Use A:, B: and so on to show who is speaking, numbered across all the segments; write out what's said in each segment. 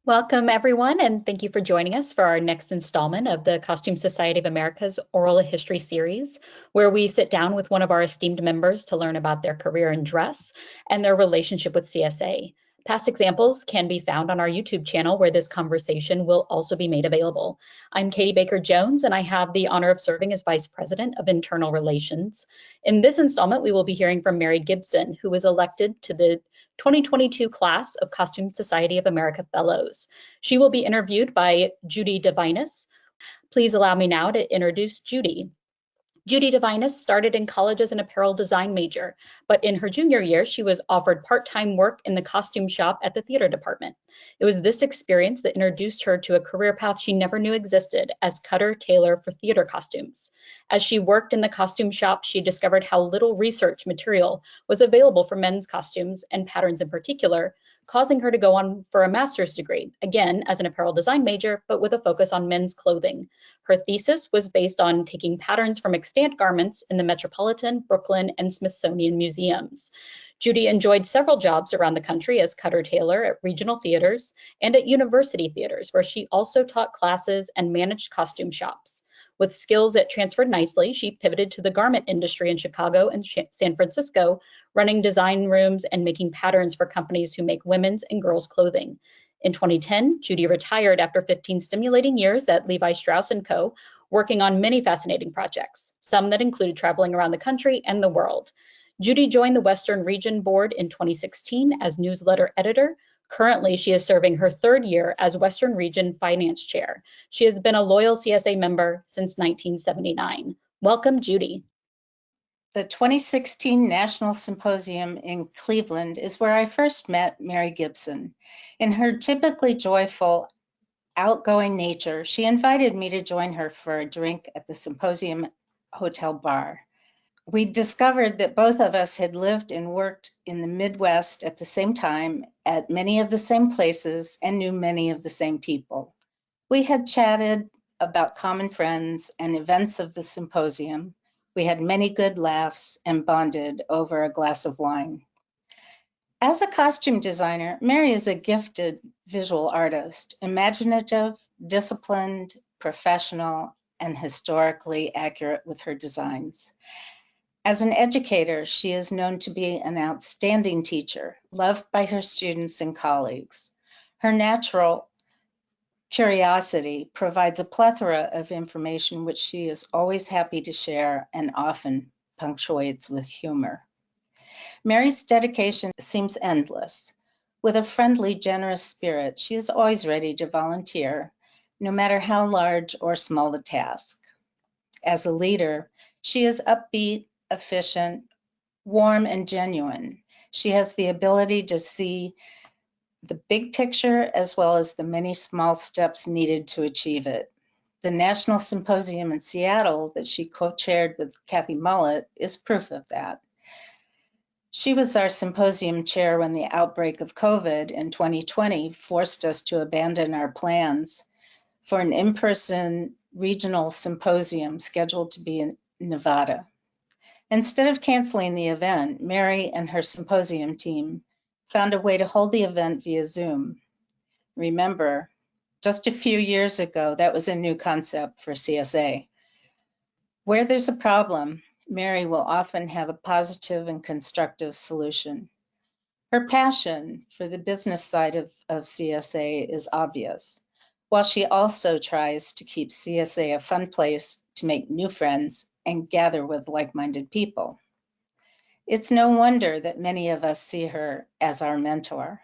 A: Welcome, everyone, and thank you for joining us for our next installment of the Costume Society of America's Oral History Series, where we sit down with one of our esteemed members to learn about their career in dress and their relationship with CSA. Past examples can be found on our YouTube channel, where this conversation will also be made available. I'm Katie Baker-Jones, and I have the honor of serving as Vice President of Internal Relations. In this installment, we will be hearing from Mary Gibson, who was elected to the 2022 class of Costume Society of America Fellows. She will be interviewed by Judy Divinus. Please allow me now to introduce Judy. Judy Divinus started in college as an apparel design major, but in her junior year, she was offered part-time work in the costume shop at the theater department. It was this experience that introduced her to a career path she never knew existed as cutter tailor for theater costumes. As she worked in the costume shop, she discovered how little research material was available for men's costumes and patterns in particular, causing her to go on for a master's degree, again as an apparel design major, but with a focus on men's clothing. Her thesis was based on taking patterns from extant garments in the Metropolitan, Brooklyn, and Smithsonian museums. Judy enjoyed several jobs around the country as cutter tailor at regional theaters and at university theaters, where she also taught classes and managed costume shops. With skills that transferred nicely, she pivoted to the garment industry in Chicago and San Francisco, running design rooms and making patterns for companies who make women's and girls' clothing. In 2010, Judy retired after 15 stimulating years at Levi Strauss & Co., working on many fascinating projects, some that included traveling around the country and the world. Judy joined the Western Region Board in 2016 as newsletter editor. Currently, she is serving her third year as Western Region Finance Chair. She has been a loyal CSA member since 1979. Welcome, Judy.
B: The 2016 National Symposium in Cleveland is where I first met Mary Gibson. In her typically joyful, outgoing nature, she invited me to join her for a drink at the symposium hotel bar. We discovered that both of us had lived and worked in the Midwest at the same time, at many of the same places, and knew many of the same people. We had chatted about common friends and events of the symposium. We had many good laughs and bonded over a glass of wine. As a costume designer, Mary is a gifted visual artist, imaginative, disciplined, professional, and historically accurate with her designs. As an educator, she is known to be an outstanding teacher, loved by her students and colleagues. Her natural curiosity provides a plethora of information which she is always happy to share and often punctuates with humor. Mary's dedication seems endless. With a friendly, generous spirit, she is always ready to volunteer, no matter how large or small the task. As a leader, she is upbeat, efficient, warm, and genuine. She has the ability to see the big picture as well as the many small steps needed to achieve it. The National Symposium in Seattle that she co-chaired with Kathy Mullet is proof of that. She was our symposium chair when the outbreak of COVID in 2020 forced us to abandon our plans for an in-person regional symposium scheduled to be in Nevada. Instead of canceling the event, Mary and her symposium team found a way to hold the event via Zoom. Remember, just a few years ago, that was a new concept for CSA. Where there's a problem, Mary will often have a positive and constructive solution. Her passion for the business side of CSA is obvious, while she also tries to keep CSA a fun place to make new friends and gather with like-minded people. It's no wonder that many of us see her as our mentor.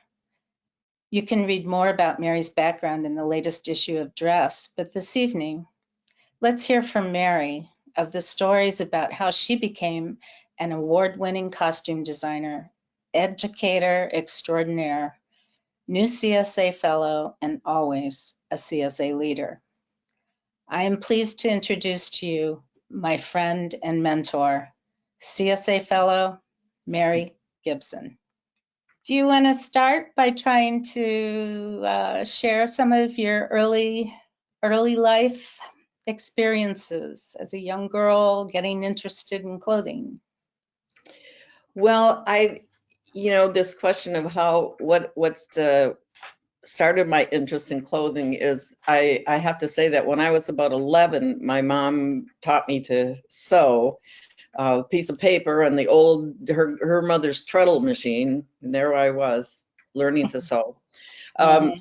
B: You can read more about Mary's background in the latest issue of Dress, but this evening, let's hear from Mary of the stories about how she became an award-winning costume designer, educator extraordinaire, new CSA fellow, and always a CSA leader. I am pleased to introduce to you my friend and mentor, CSA fellow, Mary Gibson. Do you want to start by trying to share some of your early life experiences as a young girl getting interested in clothing?
C: Well, this question of what's the started my interest in clothing is I have to say that when I was about 11, my mom taught me to sew a piece of paper and her mother's treadle machine, and there I was learning to sew. So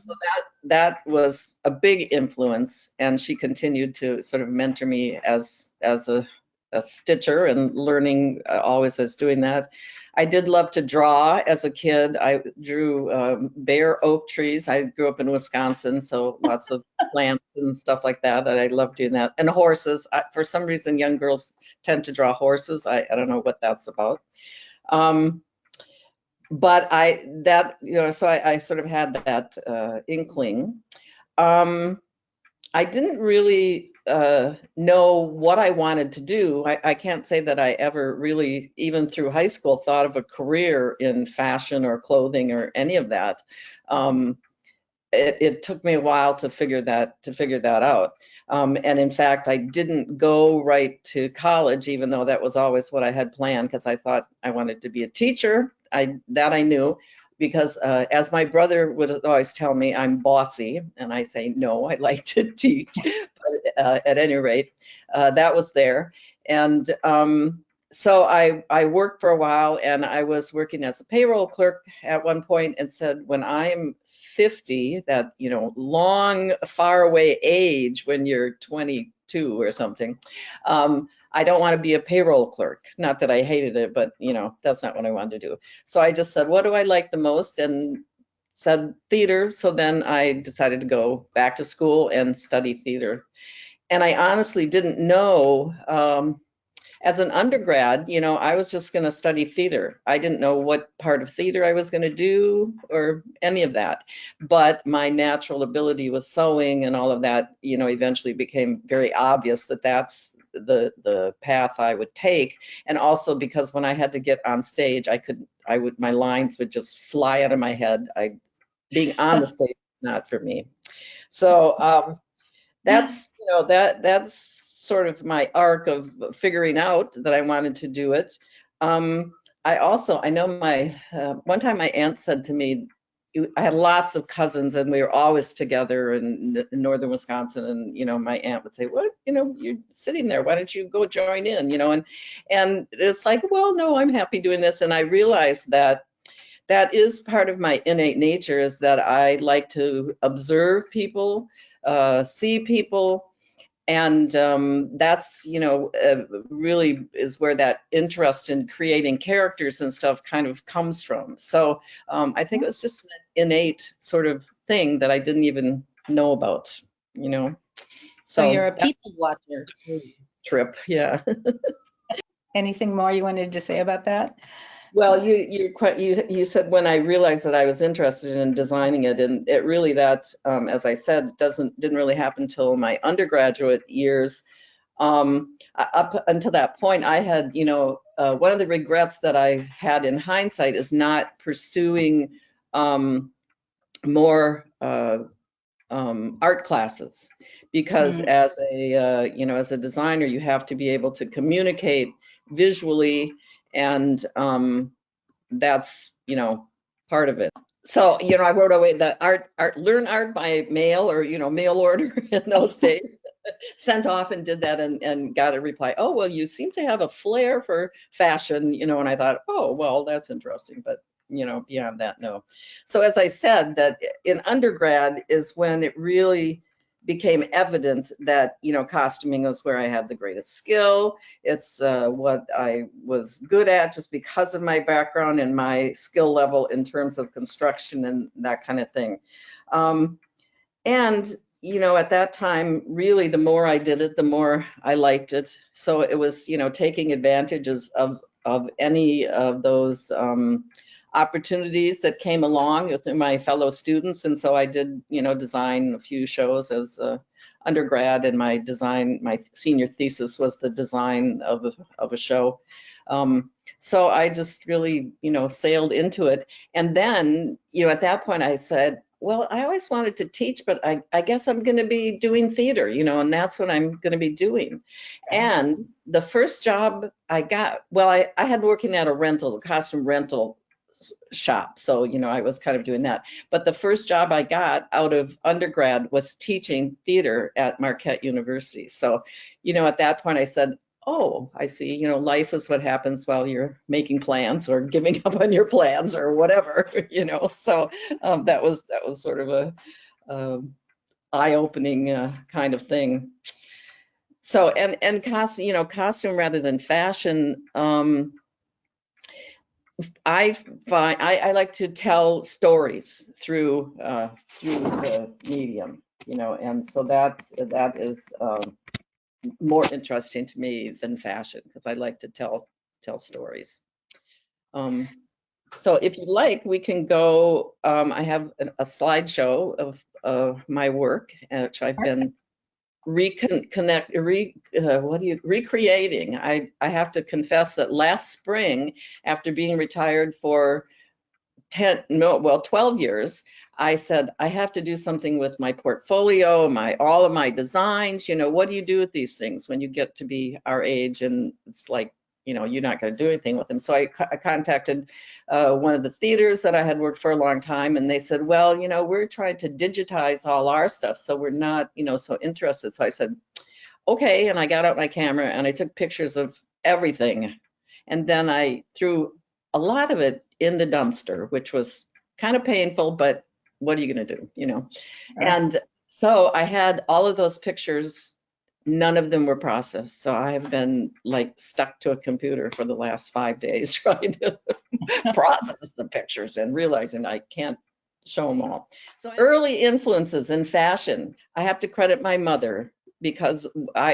C: that was a big influence, and she continued to sort of mentor me as a stitcher and learning always as doing that. I did love to draw as a kid. I drew bare oak trees. I grew up in Wisconsin, so lots of plants and stuff like that. And I love doing that. And horses. For some reason, young girls tend to draw horses. I don't know what that's about. But so I sort of had that inkling. I didn't really know what I wanted to do. I can't say that I ever really, even through high school, thought of a career in fashion or clothing or any of that. It took me a while to figure that out. And in fact, I didn't go right to college, even though that was always what I had planned, because I thought I wanted to be a teacher. I knew, because as my brother would always tell me, I'm bossy, and I say, no, I like to teach. But at any rate, that was there. And so I worked for a while, and I was working as a payroll clerk at one point, and said, when I'm 50, that, long, far away age when you're 22 or something, I don't want to be a payroll clerk. Not that I hated it, but that's not what I wanted to do. So I just said, what do I like the most? And said theater. So then I decided to go back to school and study theater. And I honestly didn't know, as an undergrad, I was just going to study theater. I didn't know what part of theater I was going to do or any of that. But my natural ability with sewing and all of that, eventually became very obvious that that's the path I would take. And also because when I had to get on stage, my lines would just fly out of my head. Being on the stage is not for me. So that's sort of my arc of figuring out that I wanted to do it. I know one time my aunt said to me, I had lots of cousins and we were always together in northern Wisconsin, and my aunt would say, what, you're sitting there, why don't you go join in, and it's like, well, no, I'm happy doing this. And I realized that is part of my innate nature, is that I like to observe people, see people, and that's really is where that interest in creating characters and stuff kind of comes from. So I think it was just an innate sort of thing that I didn't even know about.
B: So you're a people watcher.
C: Trip, yeah.
B: Anything more you wanted to say about that?
C: Well, you said when I realized that I was interested in designing it, and it really, that as I said, didn't really happen until my undergraduate years. Up until that point, I had, one of the regrets that I had in hindsight is not pursuing more art classes, because as a designer, you have to be able to communicate visually, and that's part of it. So I wrote away the learn art by mail, or mail order in those days. Sent off and did that, and got a reply, oh, well, you seem to have a flair for fashion, and I thought, oh, well, that's interesting, but beyond that, no. So as I said, that in undergrad is when it really became evident that costuming was where I had the greatest skill. It's what I was good at, just because of my background and my skill level in terms of construction and that kind of thing. And at that time, really, the more I did it, the more I liked it. So it was taking advantages of any of those opportunities that came along with my fellow students. And so I did design a few shows as undergrad, and my senior thesis was the design of a show. So I just really sailed into it. And then at that point I said, well, I always wanted to teach, but I guess I'm going to be doing theater, and that's what I'm going to be doing. And the first job I got, well, I had working at a costume rental shop. So, you know, I was kind of doing that. But the first job I got out of undergrad was teaching theater at Marquette University. So, you know, at that point I said, oh, I see, you know, life is what happens while you're making plans or giving up on your plans or whatever, you know. So that was sort of a eye-opening kind of thing. So and costume, you know, costume rather than fashion. I like to tell stories through the medium, you know, and so that is more interesting to me than fashion because I like to tell stories. So if you like, we can go. I have a slideshow of my work, which I've been recreating. I have to confess that last spring, after being retired for 12 years, I said, I have to do something with my portfolio, all of my designs. You know, what do you do with these things when you get to be our age? And it's like, you know, you're not going to do anything with them. So I contacted one of the theaters that I had worked for a long time, and they said, well, you know, we're trying to digitize all our stuff, so we're not, you know, so interested. So I said, okay, and I got out my camera and I took pictures of everything. And then I threw a lot of it in the dumpster, which was kind of painful, but what are you going to do, you know? And so I had all of those pictures. None of them were processed. So I have been like stuck to a computer for the last 5 days trying to process the pictures and realizing I can't show them all. So early influences in fashion, I have to credit my mother, because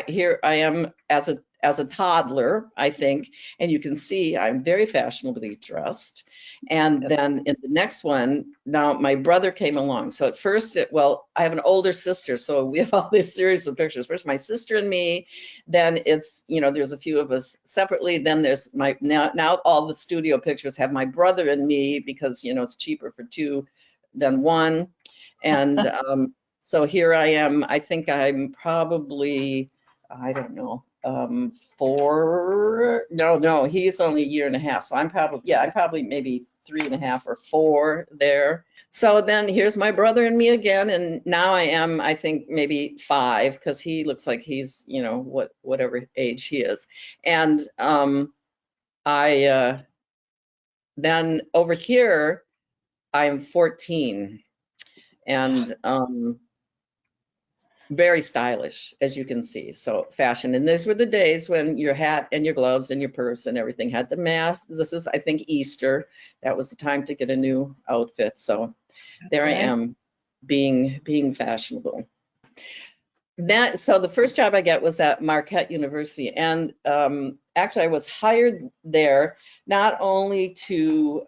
C: here I am as a toddler, I think, and you can see I'm very fashionably dressed. And then in the next one, now my brother came along. So at first, I have an older sister, so we have all this series of pictures. First, my sister and me, then it's, you know, there's a few of us separately. Then there's now all the studio pictures have my brother and me, because, you know, it's cheaper for two than one. And so here I am. I think I'm probably, I don't know, no, he's only a year and a half. So I'm probably maybe 3.5 or 4 there. So then here's my brother and me again. And now I am, I think, maybe 5, because he looks like he's, you know, whatever age he is. And then over here, I'm 14. And very stylish, as you can see. So fashion, and these were the days when your hat and your gloves and your purse and everything had the mask. This is, I think, Easter. That was the time to get a new outfit. So there I am, being fashionable. So the first job I got was at Marquette University, and actually I was hired there not only to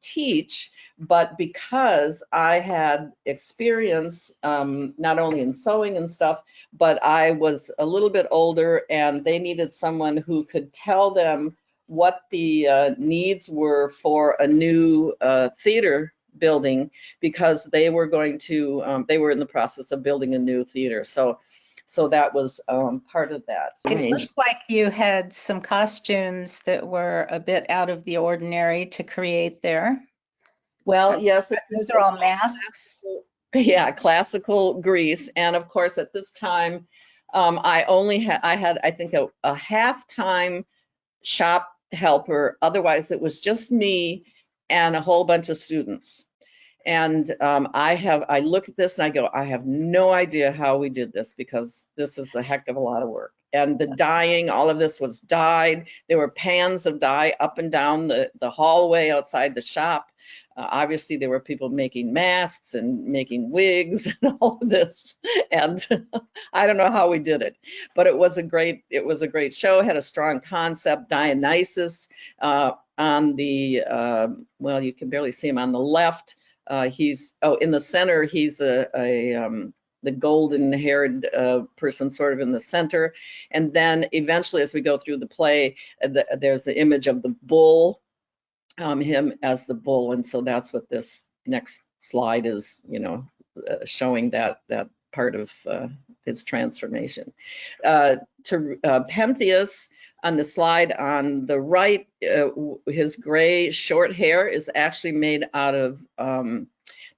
C: teach, but because I had experience not only in sewing and stuff, but I was a little bit older, and they needed someone who could tell them what the needs were for a new theater building, because they were going to they were in the process of building a new theater. So that was part of that.
B: It looks like you had some costumes that were a bit out of the ordinary to create there.
C: Well, yes,
B: those are all masks.
C: Yeah, classical Greece. And of course, at this time, I had I think a half-time shop helper. Otherwise, it was just me and a whole bunch of students. And I look at this and I go, I have no idea how we did this, because this is a heck of a lot of work. And the dyeing, all of this was dyed. There were pans of dye up and down the hallway outside the shop. Obviously, there were people making masks and making wigs and all of this. And I don't know how we did it, but it was a great show. It had a strong concept. Dionysus on the well, you can barely see him on the left. In the center, he's the golden-haired person sort of in the center. And then eventually, as we go through the play, there's the image of the bull, him as the bull. And so that's what this next slide is, you know, showing that part of his transformation. To Pentheus, on the slide on the right, his gray short hair is actually made out of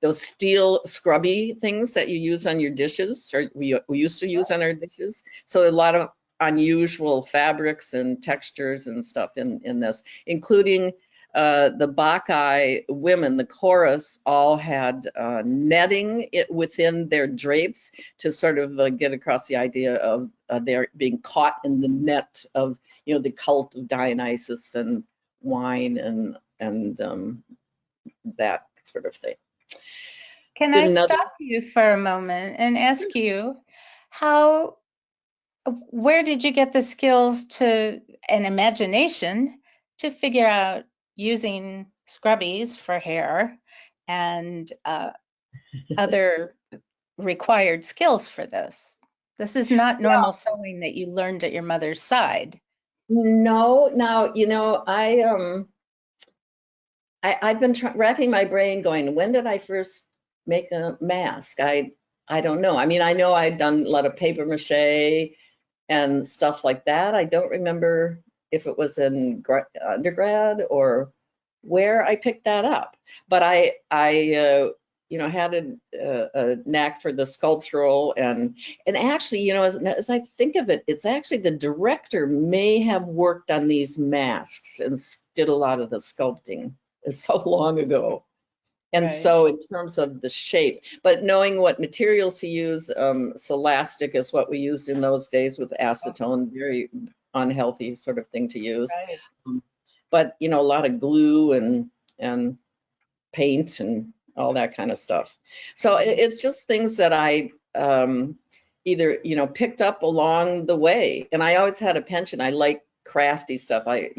C: those steel scrubby things that you use on your dishes, or we used to use on our dishes. So a lot of unusual fabrics and textures and stuff in this, including the Bacchae women, the chorus, all had netting within their drapes to sort of get across the idea of their being caught in the net of, the cult of Dionysus and wine and that sort of thing.
B: Can I stop you for a moment and ask you where did you get the skills and imagination to figure out using scrubbies for hair and other required skills for this? This is not normal sewing that you learned at your mother's side.
C: No, now, I've been racking my brain going, when did I first make a mask? I don't know. I mean, I know I'd done a lot of paper mache and stuff like that. I don't remember if it was in undergrad or where I picked that up. But I had a knack for the sculptural and actually, as I think of it, it's actually the director may have worked on these masks and did a lot of the sculpting so long ago. And
B: Right.
C: So in terms of the shape, but knowing what materials to use, Celastic is what we used in those days with acetone, very unhealthy sort of thing to use.
B: Right.
C: But, a lot of glue and paint and all that kind of stuff. So it's just things that I either, picked up along the way. And I always had a penchant. I like crafty stuff. I,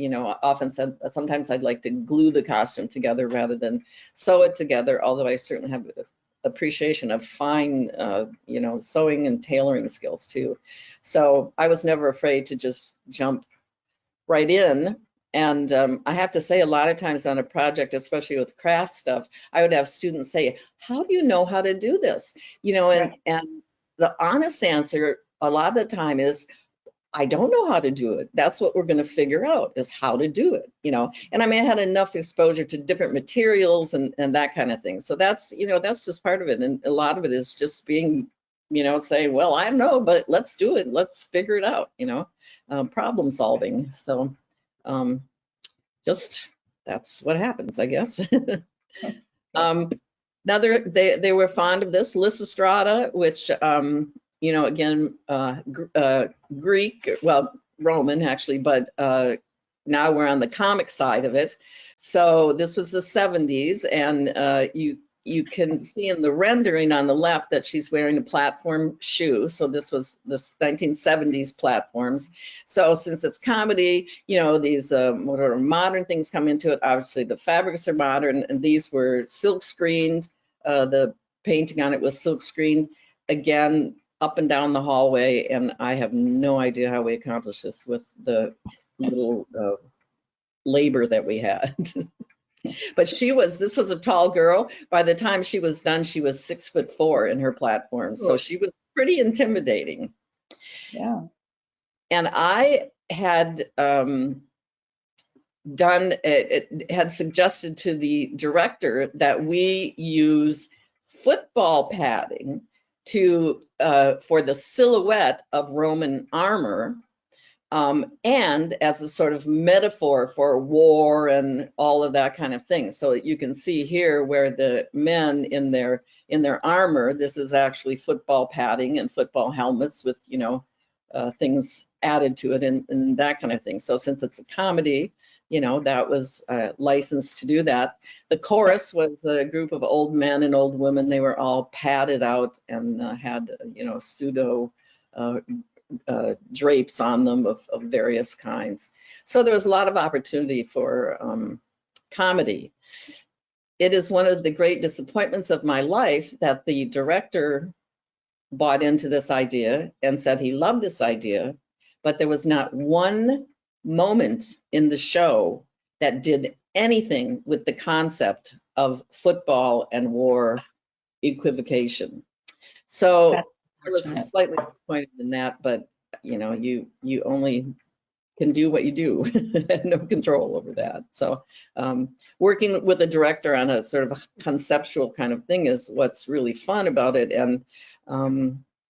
C: often said sometimes I'd like to glue the costume together rather than sew it together, although I certainly have appreciation of fine, sewing and tailoring skills too. So I was never afraid to just jump right in. And I have to say, a lot of times on a project, especially with craft stuff, I would have students say, how do you know how to do this? And the honest answer a lot of the time is, I don't know how to do it. That's what we're going to figure out, is how to do it, And I had enough exposure to different materials and that kind of thing. So that's, that's just part of it. And a lot of it is just being, saying, well, I don't know, but let's do it. Let's figure it out, problem solving. So just that's what happens, I guess. Now they were fond of this Lysistrata, which again, Greek, well, Roman actually, but now we're on the comic side of it. So this was the 70s, and you can see in the rendering on the left that she's wearing a platform shoe. So this was the 1970s platforms. So since it's comedy, these more modern things come into it. Obviously the fabrics are modern, and these were silk screened. The painting on it was silk screened. Again, up and down the hallway, and I have no idea how we accomplished this with the little labor that we had. But this was a tall girl. By the time she was done, she was 6'4" in her platform. So she was pretty intimidating.
B: Yeah.
C: And I had had suggested to the director that we use football padding for the silhouette of Roman armor, and as a sort of metaphor for war and all of that kind of thing. So you can see here where the men in their armor, this is actually football padding and football helmets with things added to it and that kind of thing. So since it's a comedy, that was licensed to do that. The chorus was a group of old men and old women. They were all padded out and had pseudo drapes on them of various kinds. So there was a lot of opportunity for comedy. It is one of the great disappointments of my life that the director bought into this idea and said he loved this idea, but there was not one moment in the show that did anything with the concept of football and war equivocation. So I was slightly disappointed in that, but you only can do what you do. Had no control over that. So working with a director on a sort of a conceptual kind of thing is what's really fun about it. And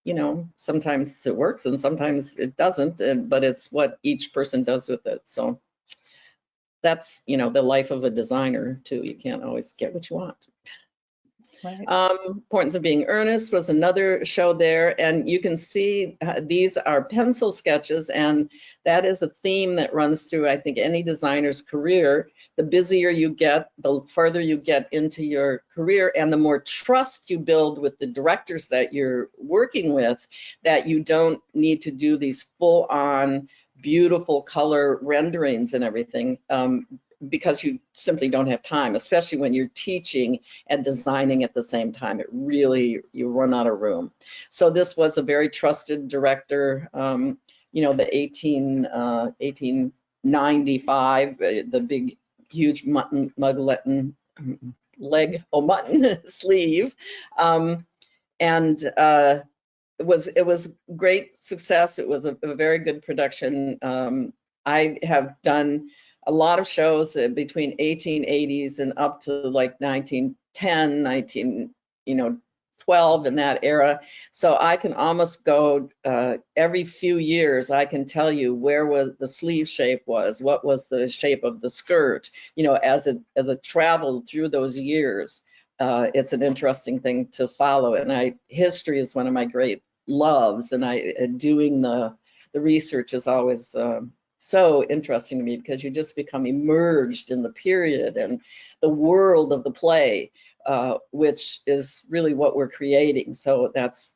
C: you know, sometimes it works and sometimes it doesn't, but it's what each person does with it. So that's, you know, the life of a designer too. You can't always get what you want.
B: Right.
C: Importance of Being Earnest was another show there, and you can see these are pencil sketches, and that is a theme that runs through, I think, any designer's career. The busier you get, the further you get into your career, and the more trust you build with the directors that you're working with, that you don't need to do these full-on beautiful color renderings and everything, because you simply don't have time, especially when you're teaching and designing at the same time. It really, you run out of room. So this was a very trusted director, you know, the 1895, the big, huge mutton, mugleton, leg o' mutton sleeve. And it was great success. It was a very good production. I have done a lot of shows between 1880s and up to like 1910, 19, you know, 12 in that era. So I can almost go every few years, I can tell you where was the sleeve shape was, what was the shape of the skirt, you know, as it traveled through those years. It's an interesting thing to follow. And history is one of my great loves, and doing the research is always so interesting to me, because you just become immersed in the period and the world of the play, which is really what we're creating. So that's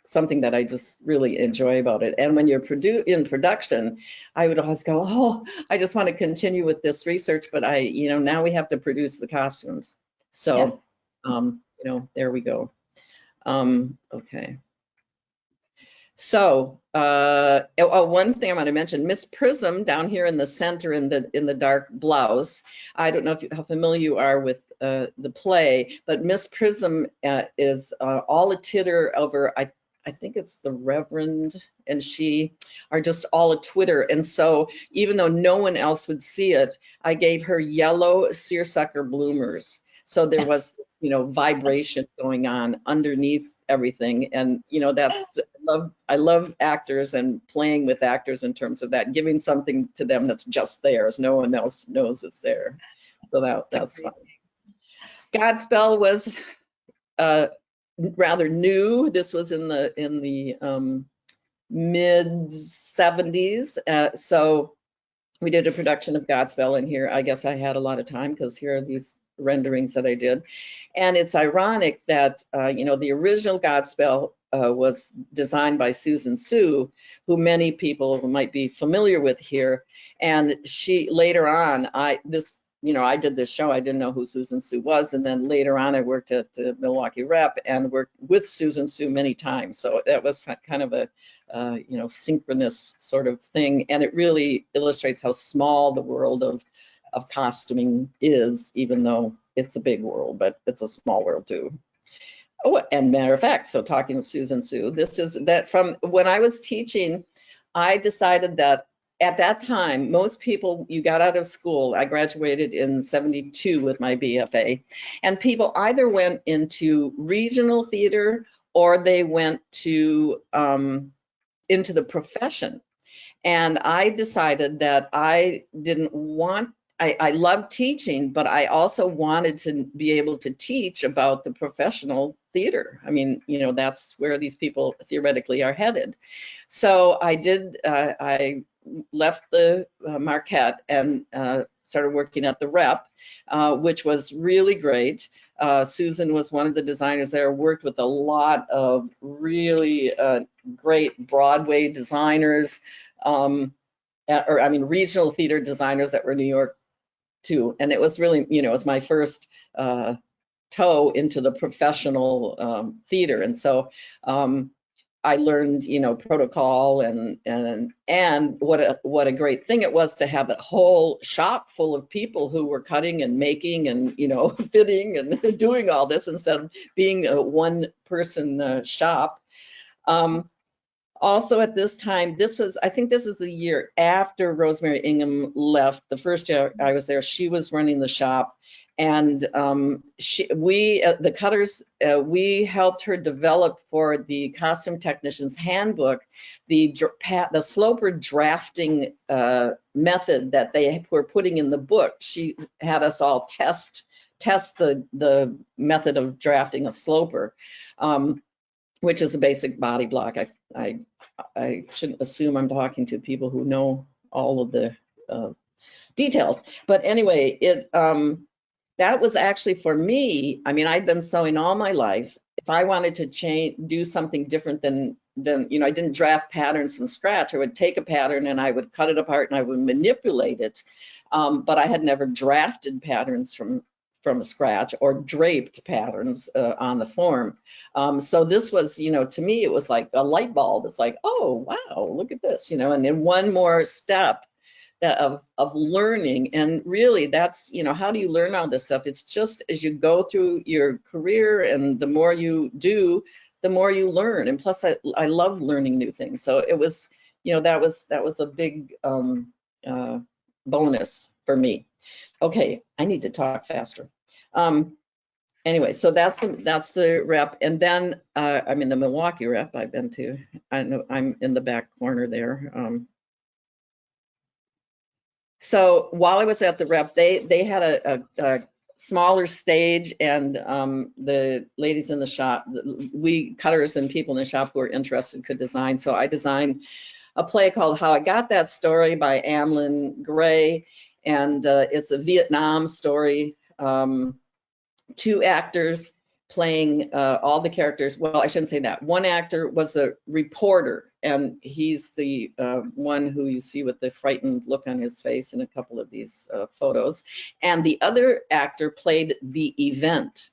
C: something that I just really enjoy about it. And when you're in production, I would always go, oh, I just want to continue with this research, but you know, now we have to produce the costumes. So, you know, there we go. Okay. So, one thing I want to mention, Miss Prism down here in the center in the dark blouse. I don't know how familiar you are with the play, but Miss Prism is all a titter over, I think it's the Reverend and she are just all a twitter. And so even though no one else would see it, I gave her yellow seersucker bloomers. So there was, you know, vibration going on underneath everything. And, you know, I love actors and playing with actors in terms of that, giving something to them that's just theirs. No one else knows it's there. So that's fun. Godspell was rather new. This was in the mid 70s. So we did a production of Godspell in here. I guess I had a lot of time because here are these renderings that I did. And it's ironic that, you know, the original Godspell was designed by Susan Sue, who many people might be familiar with here. And she later on, you know, I did this show, I didn't know who Susan Sue was. And then later on, I worked at the Milwaukee Rep and worked with Susan Sue many times. So that was kind of a, you know, synchronous sort of thing. And it really illustrates how small the world of costuming is, even though it's a big world, but it's a small world too. Oh, and matter of fact, so talking to Susan Sue, this is that from when I was teaching, I decided that at that time, most people, you got out of school, I graduated in 72 with my BFA, and people either went into regional theater or they went to into the profession. And I decided that I didn't want, I loved teaching, but I also wanted to be able to teach about the professional theater. I mean, you know, that's where these people theoretically are headed. So I left the Marquette and started working at the Rep, which was really great. Susan was one of the designers there, worked with a lot of really great Broadway designers, or I mean, regional theater designers that were New York too. And it was really, you know, it was my first toe into the professional theater. And so I learned, you know, protocol and what a great thing it was to have a whole shop full of people who were cutting and making and, you know, fitting and doing all this instead of being a one person shop. Also at this time, I think this is the year after Rosemary Ingham left. The first year I was there, she was running the shop. And the cutters, we helped her develop for the costume technician's handbook, the sloper drafting method that they were putting in the book. She had us all test the method of drafting a sloper, which is a basic body block. I shouldn't assume I'm talking to people who know all of the details, but anyway, that was actually for me. I mean, I'd been sewing all my life. If I wanted to do something different than I didn't draft patterns from scratch. I would take a pattern and I would cut it apart and I would manipulate it. But I had never drafted patterns from scratch or draped patterns on the form. So this was, to me, it was like a light bulb. It's like, oh, wow, look at this, and then one more step of learning. And really that's, how do you learn all this stuff? It's just as you go through your career, and the more you do, the more you learn. And plus I love learning new things. So it was, that was a big bonus for me. Okay, I need to talk faster. Anyway, so that's the rep. And then I'm in the Milwaukee rep I've been to. I know I'm in the back corner there. So while I was at the rep, they had a smaller stage, and the ladies in the shop, we cutters and people in the shop who were interested could design. So I designed a play called How I Got That Story by Amlin Gray, and it's a Vietnam story. 2 actors playing all the characters. Well, I shouldn't say that. One actor was a reporter, and he's the one who you see with the frightened look on his face in a couple of these photos. And the other actor played the event.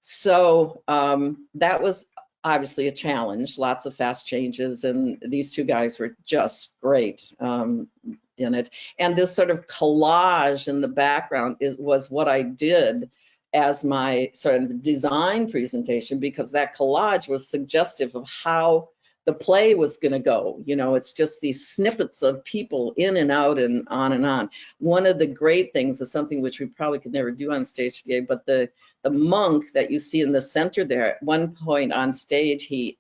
C: So that was obviously a challenge, lots of fast changes, and these 2 guys were just great in it. And this sort of collage in the background was what I did as my sort of design presentation, because that collage was suggestive of how the play was going to go. It's just these snippets of people in and out and on and on. One of the great things is something which we probably could never do on stage today, but the monk that you see in the center there, at one point on stage, he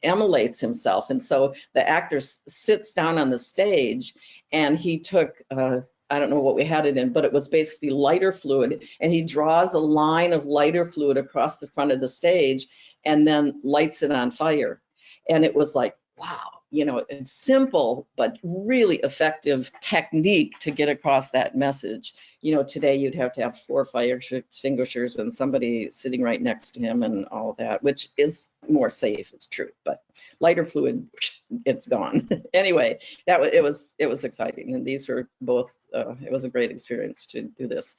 C: immolates himself. And so the actor sits down on the stage, and he took, I don't know what we had it in, but it was basically lighter fluid. And he draws a line of lighter fluid across the front of the stage and then lights it on fire. And it was like, wow, it's simple, but really effective technique to get across that message. Today you'd have to have 4 fire extinguishers and somebody sitting right next to him and all that, which is more safe, it's true, but lighter fluid, it's gone. Anyway, it was exciting, and these were both, it was a great experience to do this.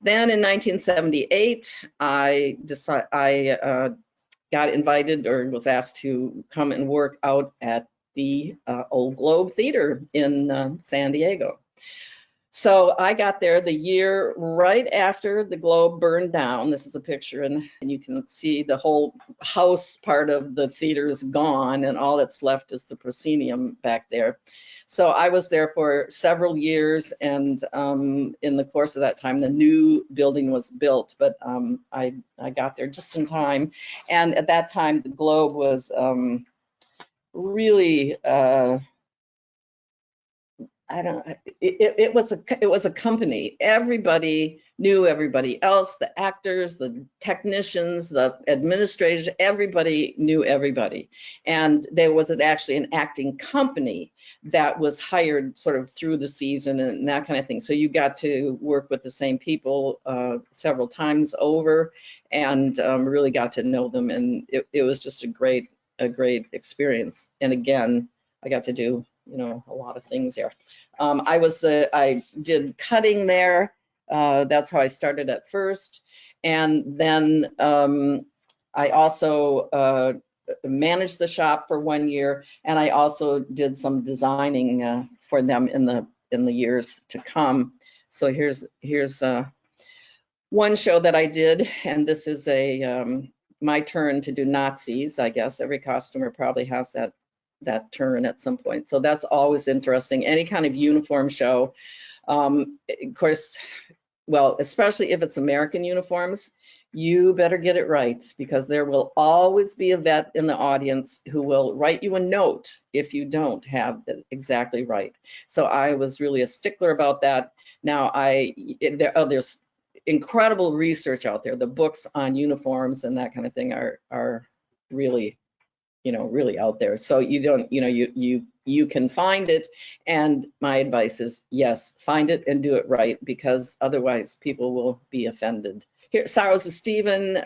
C: Then in 1978, I got invited, or was asked to come and work out at the Old Globe Theater in San Diego. So I got there the year right after the Globe burned down. This is a picture, and you can see the whole house part of the theater is gone, and all that's left is the proscenium back there. So I was there for several years, and in the course of that time, the new building was built, but I got there just in time. And at that time, the Globe was really, it was a company. Everybody knew everybody else, the actors, the technicians, the administrators, everybody knew everybody. And there was actually an acting company that was hired sort of through the season and that kind of thing. So you got to work with the same people several times over, and really got to know them. And it was just a great experience. And again, I got to do, a lot of things there. I did cutting there. That's how I started at first. And then I also managed the shop for 1 year, and I also did some designing for them in the years to come. So here's one show that I did, and this is my turn to do Nazis. I guess every costumer probably has that turn at some point. So that's always interesting. Any kind of uniform show, of course, well, especially if it's American uniforms, you better get it right, because there will always be a vet in the audience who will write you a note if you don't have it exactly right. So I was really a stickler about that. Now there's incredible research out there. The books on uniforms and that kind of thing are really, really out there. So you don't, you can find it. And my advice is, yes, find it and do it right, because otherwise people will be offended. Here, Sorrows of Stephen,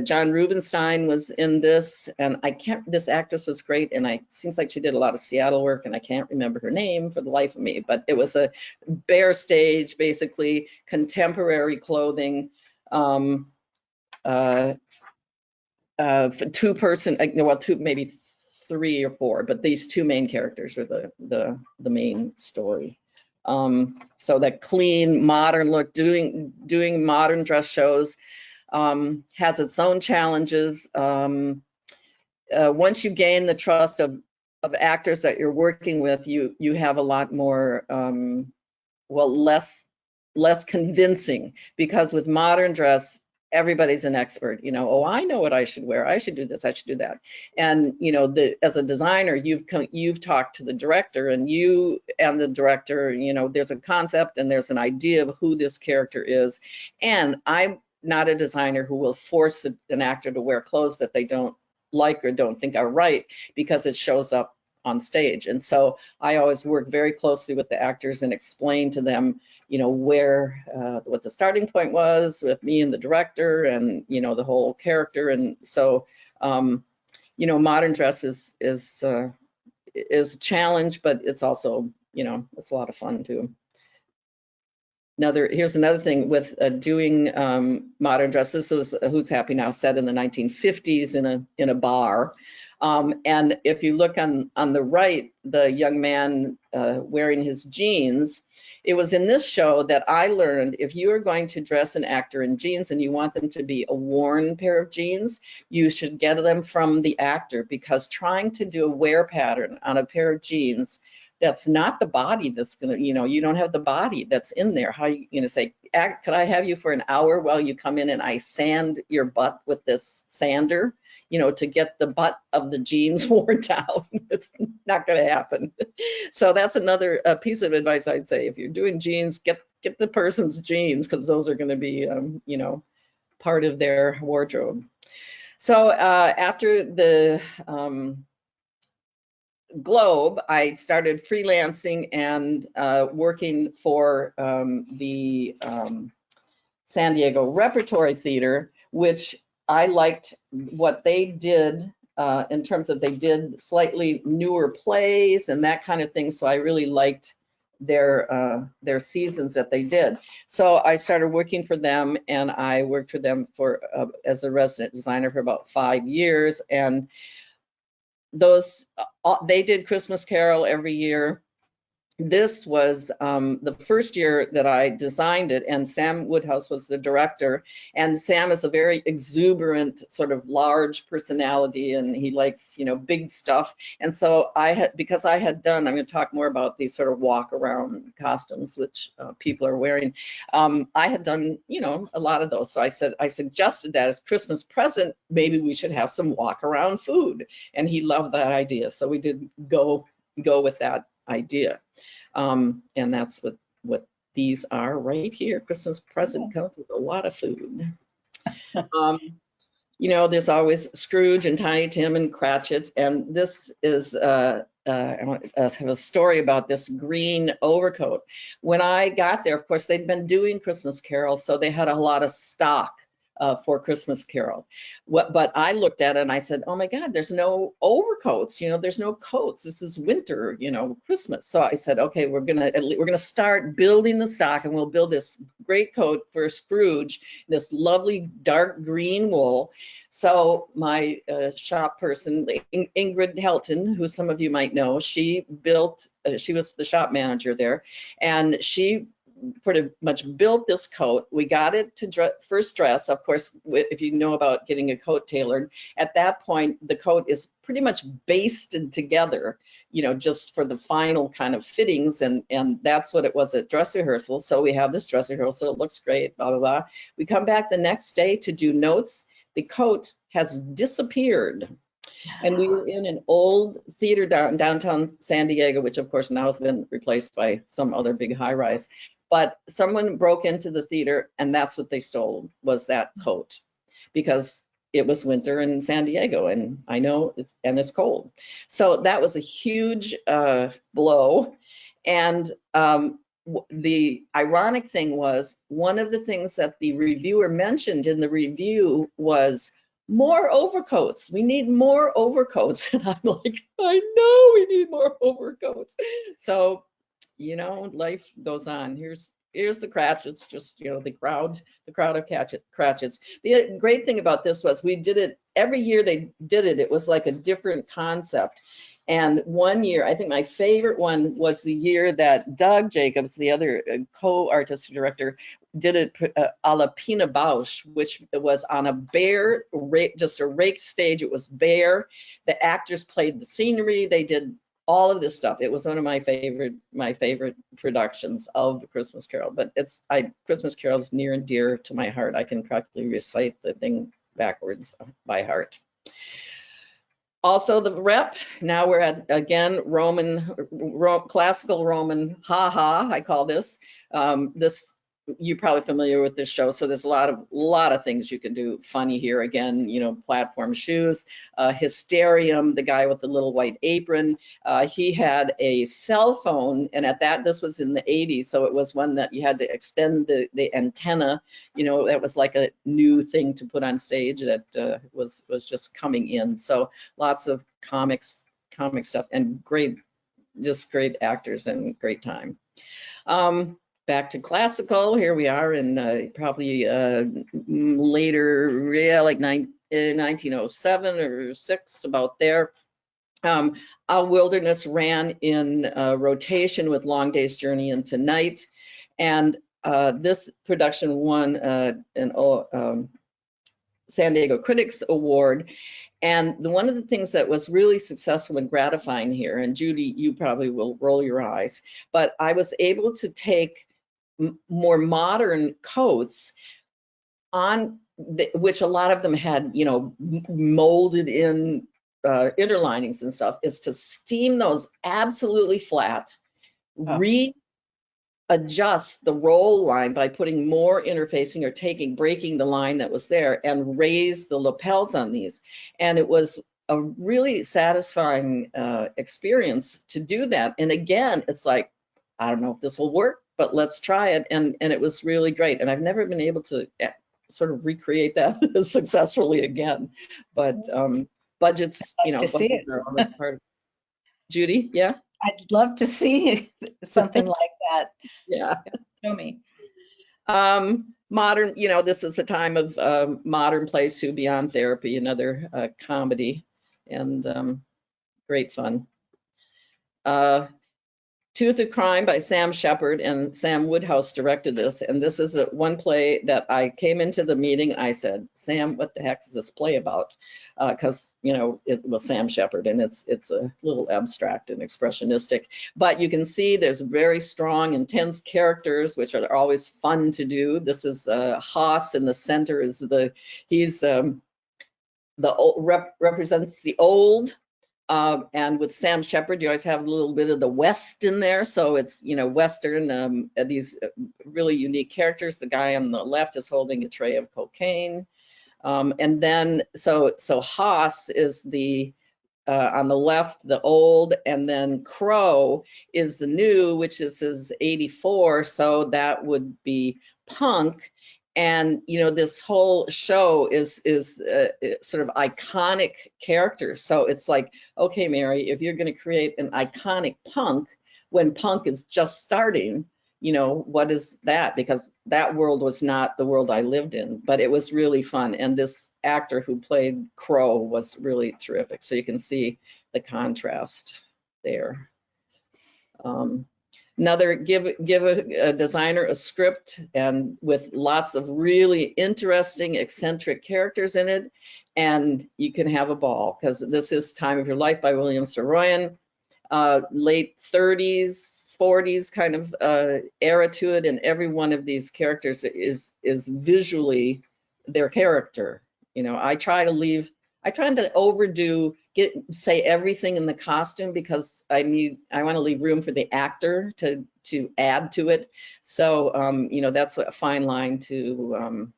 C: John Rubinstein was in this, and this actress was great, and seems like she did a lot of Seattle work, and I can't remember her name for the life of me, but it was a bare stage, basically, contemporary clothing, two-person, well, maybe 3 or 4, but these 2 main characters are the main story. So that clean, modern look, doing modern dress shows has its own challenges. Once you gain the trust of actors that you're working with, you have a lot more, less convincing, because with modern dress, everybody's an expert. Oh, I know what I should wear. I should do this. I should do that. And as a designer, you've talked to the director, and the director, there's a concept and there's an idea of who this character is. And I'm not a designer who will force an actor to wear clothes that they don't like or don't think are right, because it shows up on stage. And so I always work very closely with the actors and explain to them, what the starting point was with me and the director, and the whole character. And so modern dress is a challenge, but it's also, it's a lot of fun too. Here's another thing with doing modern dress. This was Who's Happy Now, set in the 1950s in a bar. And if you look on the right, the young man wearing his jeans, it was in this show that I learned, if you are going to dress an actor in jeans and you want them to be a worn pair of jeans, you should get them from the actor, because trying to do a wear pattern on a pair of jeans, that's not the body that's gonna, you don't have the body that's in there. How you say, could I have you for an hour while you come in and I sand your butt with this sander, to get the butt of the jeans worn down? It's not gonna happen. So that's another piece of advice I'd say. If you're doing jeans, get the person's jeans, because those are gonna be, part of their wardrobe. So after the Globe, I started freelancing and working for the San Diego Repertory Theater, which I liked what they did in terms of, they did slightly newer plays and that kind of thing. So I really liked their seasons that they did. So I started working for them, and I worked for them for as a resident designer for about 5 years. And they did Christmas Carol every year. This was the first year that I designed it, and Sam Woodhouse was the director. And Sam is a very exuberant, sort of large personality, and he likes, big stuff. And so because I had done, I'm going to talk more about these sort of walk around costumes, which people are wearing. I had done, a lot of those. So I suggested that as Christmas present, maybe we should have some walk around food. And he loved that idea. So we did go with that idea. And that's what these are right here. Christmas present comes with a lot of food. There's always Scrooge and Tiny Tim and Cratchit. And this is, I have a story about this green overcoat. When I got there, of course, they'd been doing Christmas Carol, so they had a lot of stock for Christmas Carol. But I looked at it and I said, oh my God, there's no overcoats, there's no coats. This is winter, Christmas. So I said, okay, we're gonna start building the stock, and we'll build this great coat for Scrooge, this lovely dark green wool. So my shop person, Ingrid Helton, who some of you might know, she was the shop manager there, and she pretty much built this coat. We got it to first dress. Of course, if you know about getting a coat tailored, at that point, the coat is pretty much basted together, just for the final kind of fittings. And that's what it was at dress rehearsal. So we have this dress rehearsal. It looks great, blah, blah, blah. We come back the next day to do notes. The coat has disappeared. And we were in an old theater downtown San Diego, which of course now has been replaced by some other big high rise. But someone broke into the theater and that's what they stole, was that coat, because it was winter in San Diego, and I know it's cold. So that was a huge blow. And the ironic thing was, one of the things that the reviewer mentioned in the review was, more overcoats. We need more overcoats. And I'm like, I know we need more overcoats. So, life goes on. Here's the Cratchits, just, the crowd of Cratchits. The great thing about this was we did it every year they did it. It was like a different concept. And one year, I think my favorite one was the year that Doug Jacobs, the other co-artistic director, did it a la Pina Bausch, which was on a bare, just a raked stage. It was bare. The actors played the scenery. They did all of this stuff. It was one of my favorite productions of A Christmas Carol. But Christmas Carol is near and dear to my heart. I can practically recite the thing backwards by heart. Also the rep, now we're at, again, classical Roman, I call this. You're probably familiar with this show, so there's a lot of things you can do funny here. Again, platform shoes, Hysterium, the guy with the little white apron. He had a cell phone, and this was in the 80s, so it was one that you had to extend the antenna. That was like a new thing to put on stage that was just coming in. So lots of comic stuff, and just great actors and great time. Back to classical, here we are in probably later, like 1907 or 6, about there. Our Wilderness ran in rotation with Long Day's Journey into Night. And this production won an San Diego Critics Award. And one of the things that was really successful and gratifying here, and Judy, you probably will roll your eyes, but I was able to take more modern coats on which a lot of them had, molded in inner linings and stuff, is to steam those absolutely flat, readjust the roll line by putting more interfacing or breaking the line that was there, and raise the lapels on these. And it was a really satisfying experience to do that. And again, it's like, I don't know if this will work, but let's try it. And it was really great. And I've never been able to sort of recreate that successfully again. But budgets, budgets are always part of it. Judy, yeah?
B: I'd love to see something like that.
C: Yeah.
B: Show me.
C: Modern, this was the time of modern plays too, Beyond Therapy, another comedy, and great fun. Tooth of Crime by Sam Shepard, and Sam Woodhouse directed this. And this is one play that I came into the meeting, I said, Sam, what the heck is this play about? Because, it was Sam Shepard, and it's a little abstract and expressionistic. But you can see there's very strong, intense characters, which are always fun to do. This is Haas in the center. Represents the old. And with Sam Shepard, you always have a little bit of the West in there. So it's, Western, these really unique characters. The guy on the left is holding a tray of cocaine. And then, so Haas is on the left, the old, and then Crow is the new, which is his 84. So that would be punk. And this whole show is sort of iconic characters. So it's like, okay, Mary, if you're going to create an iconic punk when punk is just starting, what is that? Because that world was not the world I lived in, but it was really fun. And this actor who played Crow was really terrific. So you can see the contrast there. give a designer a script and with lots of really interesting, eccentric characters in it, and you can have a ball, because this is Time of Your Life by William Saroyan, late 30s, 40s kind of era to it, and every one of these characters is visually their character. You know, I try to say everything in the costume, because I want to leave room for the actor to add to it. So you know, that's a fine line to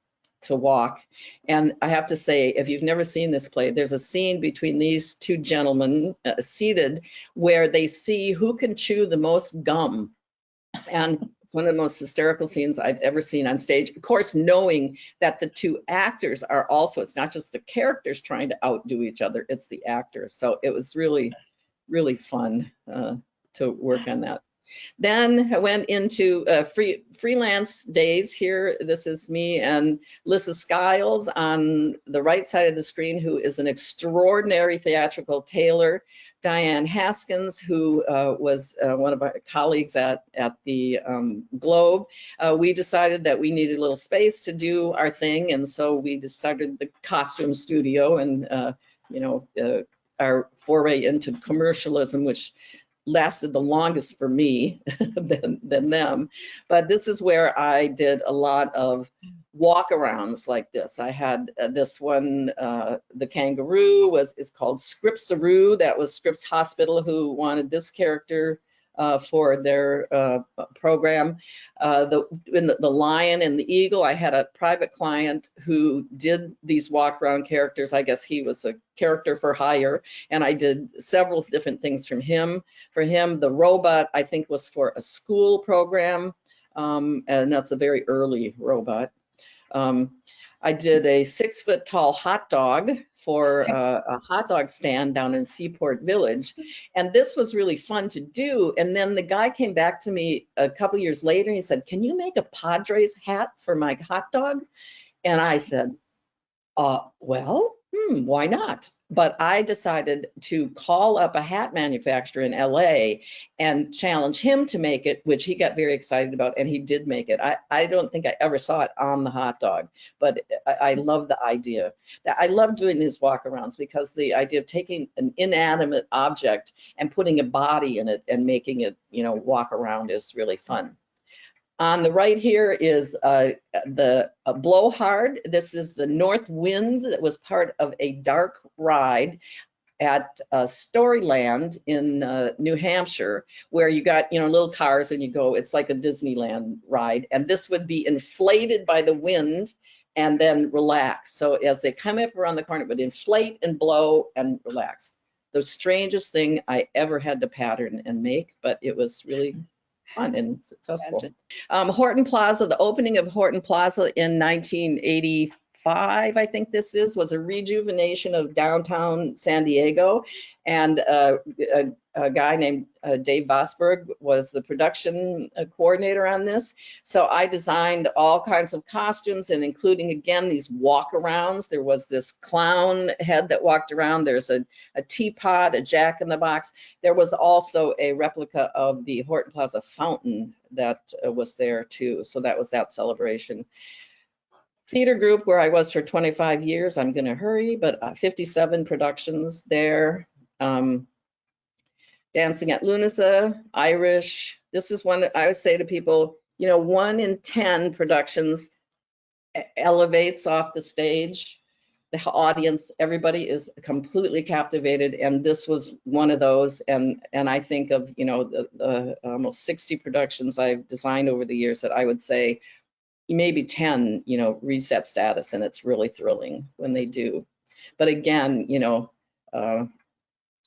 C: walk. And I have to say, if you've never seen this play, there's a scene between these two gentlemen seated where they see who can chew the most gum. And it's one of the most hysterical scenes I've ever seen on stage. Of course, knowing that the two actors are also, it's not just the characters trying to outdo each other, it's the actors. So it was really, really fun to work on that. Then I went into freelance days here. This is me and Lissa Skiles on the right side of the screen, who is an extraordinary theatrical tailor. Diane Haskins, who was one of our colleagues at the Globe. We decided that we needed a little space to do our thing, and so we started the costume studio, and you know, our foray into commercialism, which lasted the longest for me than them. But this is where I did a lot of walkarounds like this. I had this one, the kangaroo is called Scripsaroo. That was Scripps Hospital, who wanted this character for their program. The lion and the eagle, I had a private client who did these walk around characters. I guess he was a character for hire, and I did several different things from him. For him, the robot, I think, was for a school program, and that's a very early robot. I did a 6-foot-tall hot dog for a hot dog stand down in Seaport Village. And this was really fun to do. And then the guy came back to me a couple years later and he said, "Can you make a Padres hat for my hot dog?" And I said, well, why not? But I decided to call up a hat manufacturer in LA and challenge him to make it, which he got very excited about, and he did make it. I don't think I ever saw it on the hot dog, but I love the idea. I love doing these walkarounds, because the idea of taking an inanimate object and putting a body in it and making it, you know, walk around is really fun. On the right here is the blowhard. This is the North Wind that was part of a dark ride at Storyland in New Hampshire, where you got, you know, little cars and you go, it's like a Disneyland ride. And this would be inflated by the wind and then relax. So as they come up around the corner, it would inflate and blow and relax. The strangest thing I ever had to pattern and make, but it was really fun and successful. Horton Plaza, the opening of Horton Plaza in 1985, I think this was a rejuvenation of downtown San Diego. And a guy named Dave Vosberg was the production coordinator on this. So I designed all kinds of costumes, and including, again, these walkarounds. There was this clown head that walked around. There's a teapot, a jack-in-the-box. There was also a replica of the Horton Plaza fountain that was there too. So that was that celebration. Theater group, where I was for 25 years. I'm going to hurry, but 57 productions there. Dancing at Lunasa, Irish. This is one that I would say to people, you know, 1 in 10 productions elevates off the stage. The audience, everybody is completely captivated, and this was one of those. And I think of, you know, the almost 60 productions I've designed over the years that I would say maybe 10, you know, reach that status, and it's really thrilling when they do. But again, you know,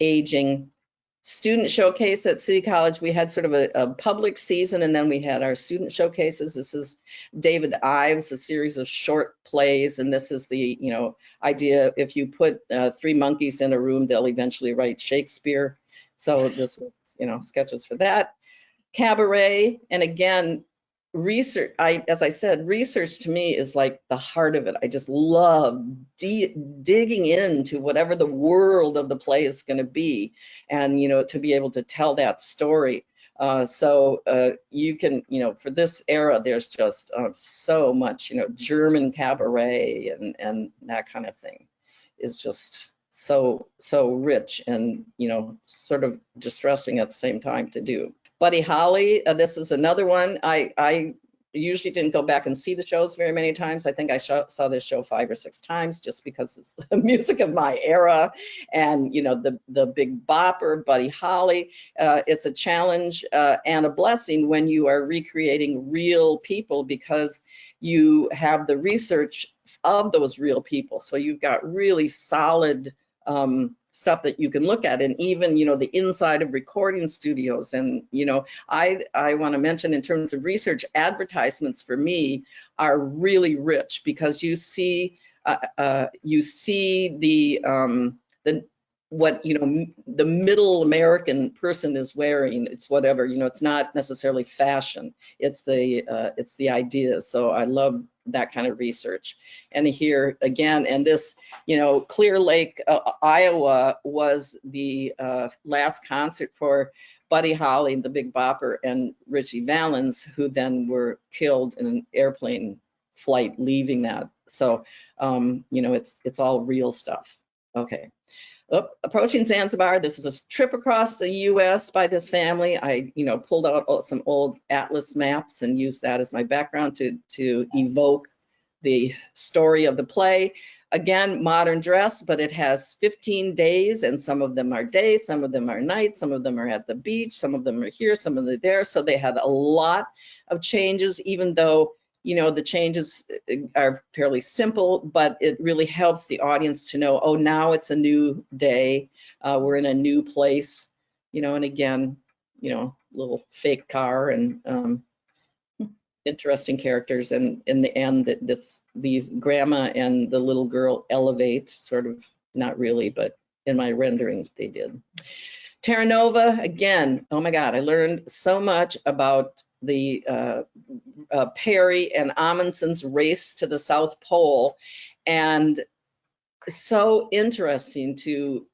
C: aging. Student showcase at City College, we had sort of a public season, and then we had our student showcases. This is David Ives, a series of short plays, and this is the, you know, idea, if you put 3 monkeys in a room, they'll eventually write Shakespeare. So this was, you know, sketches for that. Cabaret, and again, research, as I said, research to me is like the heart of it. I just love digging into whatever the world of the play is going to be, and, you know, to be able to tell that story. You can, for this era, there's just so much, German cabaret and that kind of thing is just so rich and, sort of distressing at the same time to do. Buddy Holly, this is another one. I usually didn't go back and see the shows very many times. I think I saw this show 5 or 6 times just because it's the music of my era, and the Big Bopper, Buddy Holly. It's a challenge and a blessing when you are recreating real people, because you have the research of those real people. So you've got really solid stuff that you can look at, and even the inside of recording studios. And I want to mention, in terms of research, advertisements for me are really rich, because you see what the middle American person is wearing. It's whatever, it's not necessarily fashion, it's the ideas. So I love that kind of research. And here again, and this, Clear Lake, Iowa was the last concert for Buddy Holly, the Big Bopper, and Richie Valens, who then were killed in an airplane flight leaving that. So it's all real stuff. Okay. Approaching Zanzibar. This is a trip across the U.S. by this family. I, pulled out some old atlas maps and used that as my background to evoke the story of the play. Again, modern dress, but it has 15 days, and some of them are days, some of them are nights, some of them are at the beach, some of them are here, some of them are there. So they had a lot of changes, even though the changes are fairly simple, but it really helps the audience to know, oh, now it's a new day. We're in a new place, and again, little fake car and interesting characters. And in the end, these grandma and the little girl elevate, sort of, not really, but in my renderings, they did. Terra Nova, again, oh my God, I learned so much about the Perry and Amundsen's race to the South Pole, and so interesting to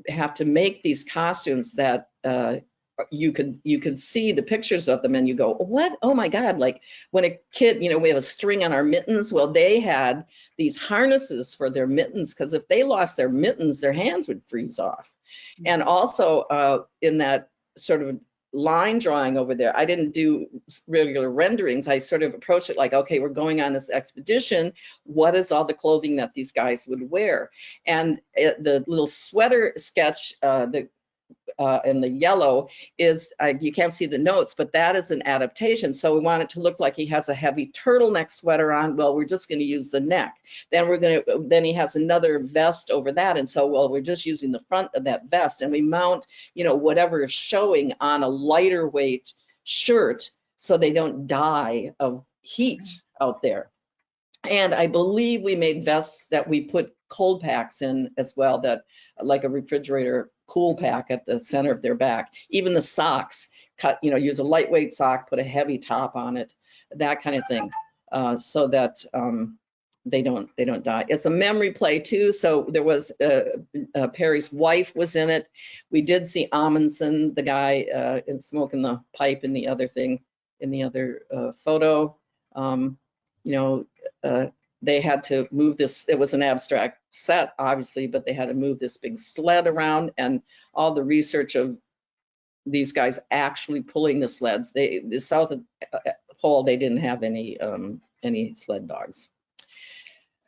C: have to make these costumes that you could see the pictures of them and you go, what? Oh my God, like when a kid, we have a string on our mittens. Well, they had these harnesses for their mittens, because if they lost their mittens, their hands would freeze off. And also in that sort of line drawing over there, I didn't do regular renderings. I sort of approached it like, okay, we're going on this expedition. What is all the clothing that these guys would wear? And the little sweater sketch, in the yellow is, you can't see the notes, but that is an adaptation. So we want it to look like he has a heavy turtleneck sweater on. Well, we're just going to use the neck. Then he has another vest over that. And so, well, we're just using the front of that vest, and we mount, whatever is showing on a lighter weight shirt so they don't die of heat out there. And I believe we made vests that we put cold packs in as well, that like a refrigerator cool pack at the center of their back. Even the socks, use a lightweight sock, put a heavy top on it, that kind of thing, so that they don't die. It's a memory play too. So there was Perry's wife was in it. We did see Amundsen, the guy in smoking the pipe in the other thing, in the other photo. They had to move this, it was an abstract set, obviously, but they had to move this big sled around, and all the research of these guys actually pulling the sleds. The South Pole, they didn't have any sled dogs.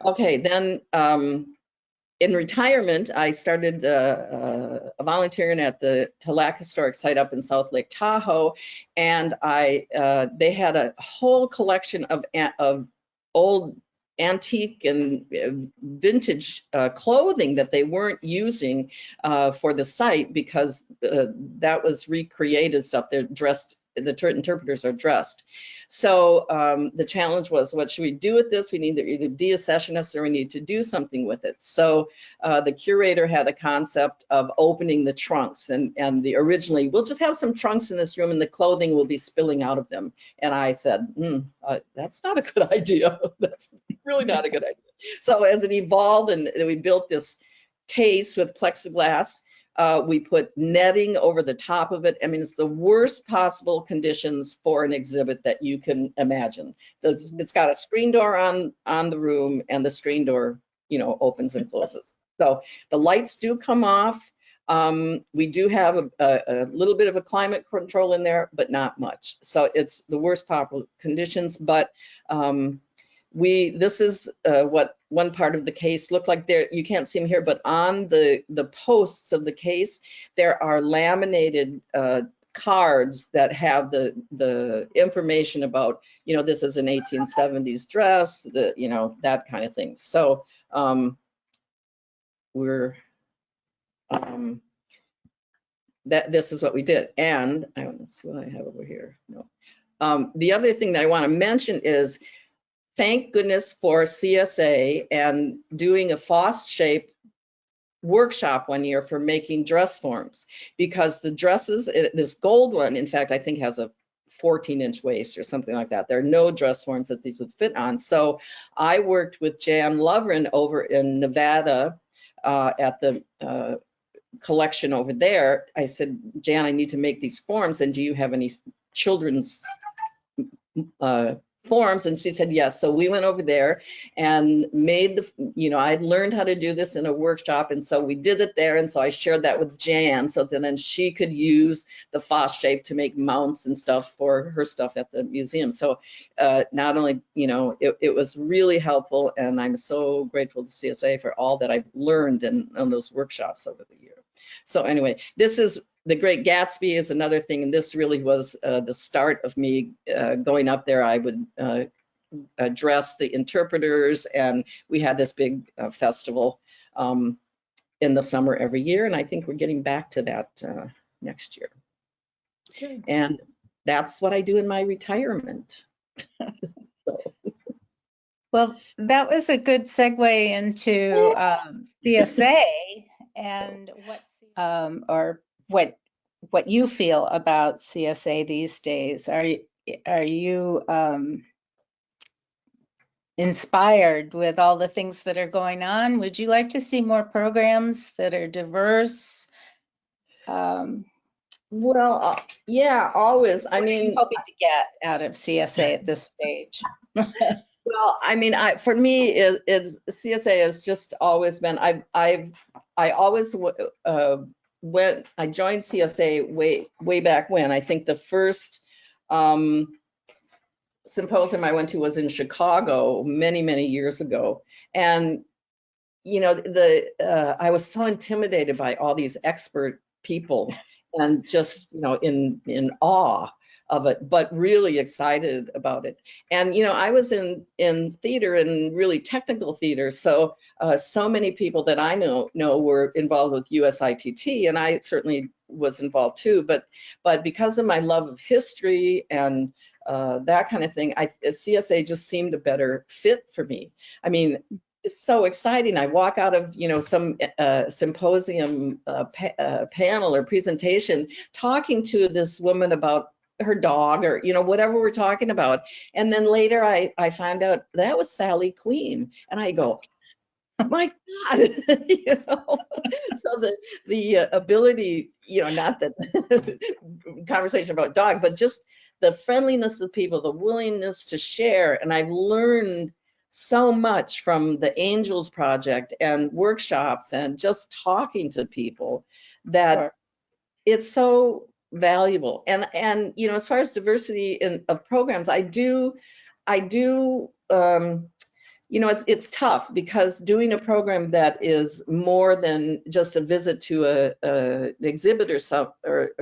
C: Okay, then in retirement, I started volunteering at the Tallac Historic Site up in South Lake Tahoe, and they had a whole collection of old antique and vintage clothing that they weren't using for the site, because that was recreated stuff. They're dressed, the interpreters are dressed. So the challenge was, what should we do with this? We need to either deaccession this or we need to do something with it. So the curator had a concept of opening the trunks, and originally, we'll just have some trunks in this room and the clothing will be spilling out of them. And I said, that's not a good idea. That's really not a good idea. So as it evolved, and we built this case with plexiglass, We put netting over the top of it. I mean, it's the worst possible conditions for an exhibit that you can imagine. It's got a screen door on the room, and the screen door, you know, opens and closes. So the lights do come off. We do have a little bit of a climate control in there, but not much. So it's the worst possible conditions, but this is what one part of the case looked like. There, you can't see them here, but on the posts of the case, there are laminated cards that have the information about, you know, this is an 1870s dress, you know, that kind of thing. So this is what we did. And let's see what I have over here. No. The other thing that I want to mention is, thank goodness for CSA and doing a FOSS shape workshop one year for making dress forms, because the dresses, this gold one, in fact, I think has a 14-inch waist or something like that. There are no dress forms that these would fit on. So I worked with Jan Lovren over in Nevada at the collection over there. I said, Jan, I need to make these forms, and do you have any children's forms? And she said yes. So we went over there and made you know, I'd learned how to do this in a workshop, and so we did it there. And so I shared that with Jan, so then she could use the FOSS shape to make mounts and stuff for her stuff at the museum. So not only, you know, it was really helpful, and I'm so grateful to CSA for all that I've learned in those workshops over the year. So anyway, this is The Great Gatsby is another thing, and this really was the start of me going up there. I would address the interpreters, and we had this big festival in the summer every year, and I think we're getting back to that next year. Okay. And that's what I do in my retirement. So.
B: Well, that was a good segue into CSA and what you feel about CSA these days. Are you inspired with all the things that are going on? Would you like to see more programs that are diverse?
C: Well, yeah, always. I mean,
B: hoping to get out of CSA at this stage.
C: Well, I mean, for me, CSA has just always been. I always I joined CSA way back when. I think the first symposium I went to was in Chicago many years ago, and you know, I was so intimidated by all these expert people, and just, you know, in awe of it, but really excited about it. And you know, I was in theater, and really technical theater, so so many people that I know were involved with USITT, and I certainly was involved too. But because of my love of history and that kind of thing, CSA just seemed a better fit for me. I mean, it's so exciting. I walk out of, you know, some symposium panel or presentation talking to this woman about her dog, or, you know, whatever we're talking about. And then later I find out that was Sally Queen. And I go, my God, you know. So the ability, you know, not that conversation about dog, but just the friendliness of people, the willingness to share. And I've learned so much from the Angels Project and workshops and just talking to people that sure. It's so valuable. And you know, as far as diversity of programs, I do you know, it's tough, because doing a program that is more than just a visit to an exhibit or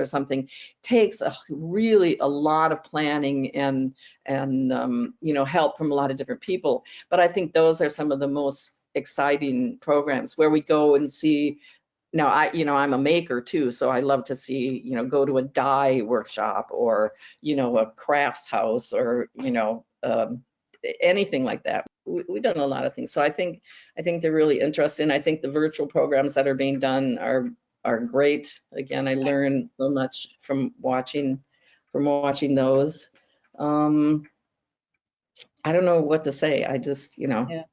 C: something takes really a lot of planning and you know, help from a lot of different people. But I think those are some of the most exciting programs, where we go and see. Now, I'm a maker too, so I love to see, you know, go to a dye workshop, or, you know, a crafts house, or, you know, anything like that. We've done a lot of things, so I think they're really interesting. I think the virtual programs that are being done are great. Again, I learned so much from watching those. I don't know what to say. I just, you know. Yeah.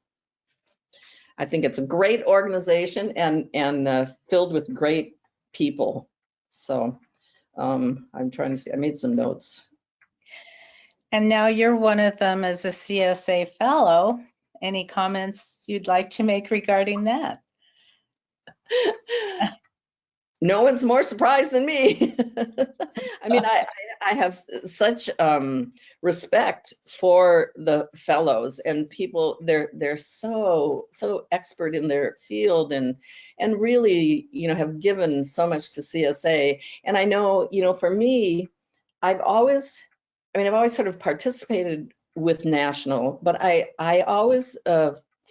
C: I think it's a great organization, and filled with great people. So I'm trying to see, I made some notes.
B: And now you're one of them as a CSA fellow. Any comments you'd like to make regarding that?
C: No one's more surprised than me. I mean, I have such respect for the fellows and people. They're so expert in their field and really, you know, have given so much to CSA. And I know, you know, for me, I've always sort of participated with national, but I always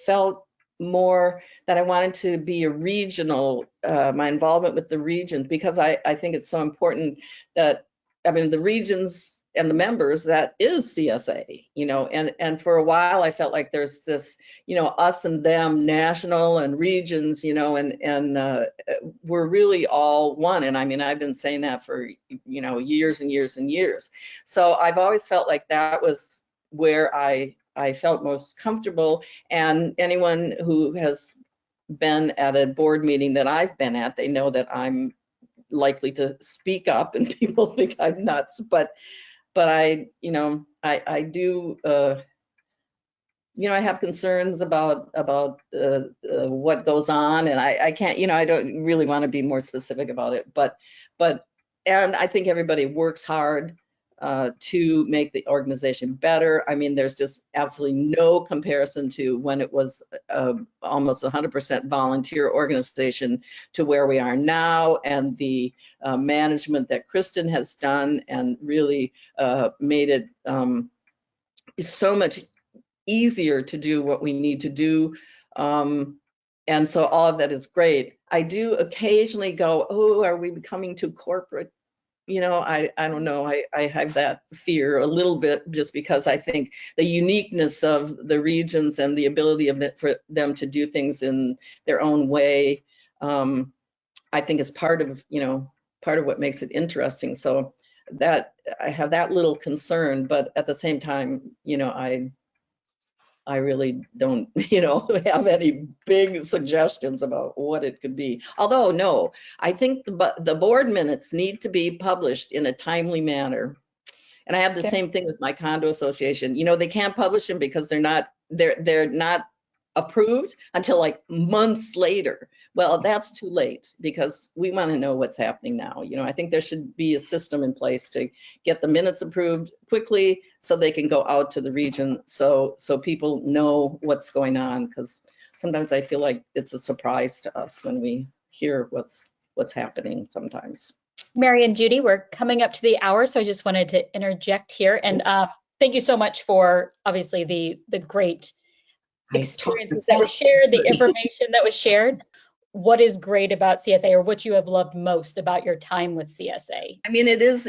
C: felt more that I wanted to be a regional, my involvement with the regions, because I think it's so important that, I mean, the regions and the members, that is CSA, you know, and for a while I felt like there's this, you know, us and them, national and regions, you know, and we're really all one. And I mean, I've been saying that for, you know, years and years and years. So I've always felt like that was where I felt most comfortable. And anyone who has been at a board meeting that I've been at, they know that I'm likely to speak up, and people think I'm nuts, but I, you know, I do, you know, I have concerns about what goes on, and I can't, you know, I don't really want to be more specific about it, but and I think everybody works hard to make the organization better. I mean, there's just absolutely no comparison to when it was almost 100% volunteer organization to where we are now, and the management that Kristen has done and really made it so much easier to do what we need to do. And so all of that is great. I do occasionally go, oh, are we becoming too corporate? You know, I don't know. I have that fear a little bit, just because I think the uniqueness of the regions and the ability of it for them to do things in their own way, I think is part of, you know, part of what makes it interesting. So that I have that little concern, but at the same time, you know, I really don't, you know, have any big suggestions about what it could be. Although, no, I think the board minutes need to be published in a timely manner. And I have the same thing with my condo association. You know, they can't publish them because they're not approved until like months later. Well, that's too late, because we want to know what's happening now. You know, I think there should be a system in place to get the minutes approved quickly so they can go out to the region, so people know what's going on, because sometimes I feel like it's a surprise to us when we hear what's happening sometimes.
A: Mary and Judy, we're coming up to the hour, so I just wanted to interject here. And thank you so much for, obviously, the great experiences that were shared, the information that was shared. What is great about CSA, or what you have loved most about your time with CSA?
C: I mean, it is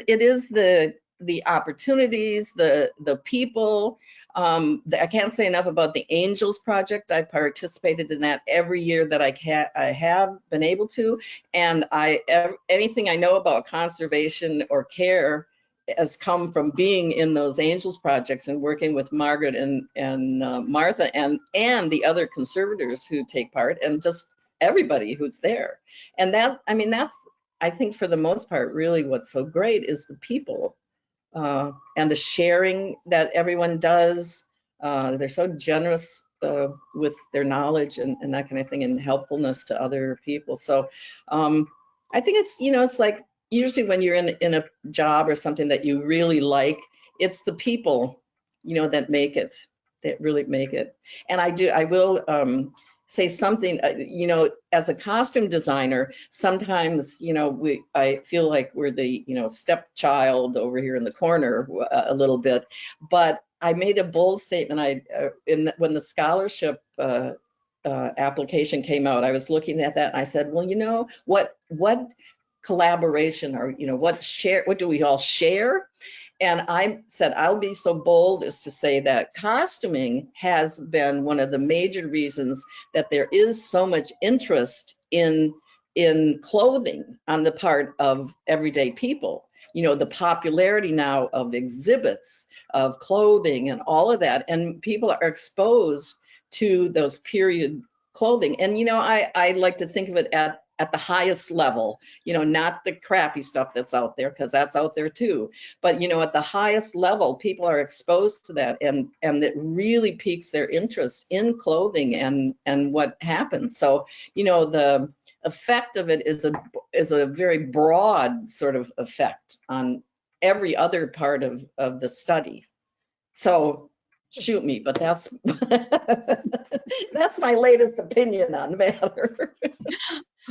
C: the opportunities, the people. I can't say enough about the Angels project. I participated in that every year that I have been able to, and anything I know about conservation or care has come from being in those Angels projects and working with Margaret and Martha and the other conservators who take part, and just everybody who's there. And that's, I mean, that's, I think for the most part, really what's so great is the people and the sharing that everyone does. They're so generous with their knowledge and that kind of thing, and helpfulness to other people. So I think it's, you know, it's like usually when you're in a job or something that you really like, it's the people, you know, that make it, that really make it. And I will say something, you know, as a costume designer, sometimes, you know, I feel like we're the, you know, stepchild over here in the corner a little bit, but I made a bold statement. When the scholarship application came out, I was looking at that and I said, well, you know, what collaboration, or, you know, what do we all share? And I said, I'll be so bold as to say that costuming has been one of the major reasons that there is so much interest in clothing on the part of everyday people. You know, the popularity now of exhibits, of clothing and all of that, and people are exposed to those period clothing. And, you know, I like to think of it at the highest level, not the crappy stuff that's out there, because that's out there too. But, at the highest level, people are exposed to that, and it really piques their interest in clothing and what happens. So, the effect of it is a very broad sort of effect on every other part of the study. So shoot me, but that's that's my latest opinion on the matter.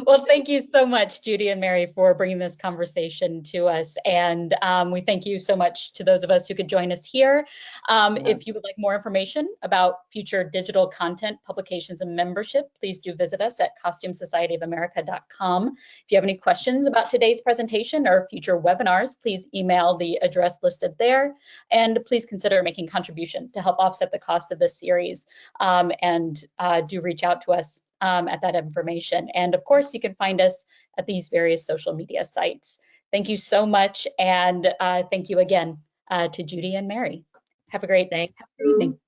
A: Well, thank you so much, Judy and Mary, for bringing this conversation to us. And we thank you so much to those of us who could join us here. If you would like more information about future digital content, publications, and membership, please do visit us at costumesocietyofamerica.com. If you have any questions about today's presentation or future webinars, please email the address listed there. And please consider making contribution to help offset the cost of this series. And do reach out to us at that information. And of course, you can find us at these various social media sites. Thank you so much. And thank you again to Judy and Mary. Have a great
D: Thank
A: evening.
D: you.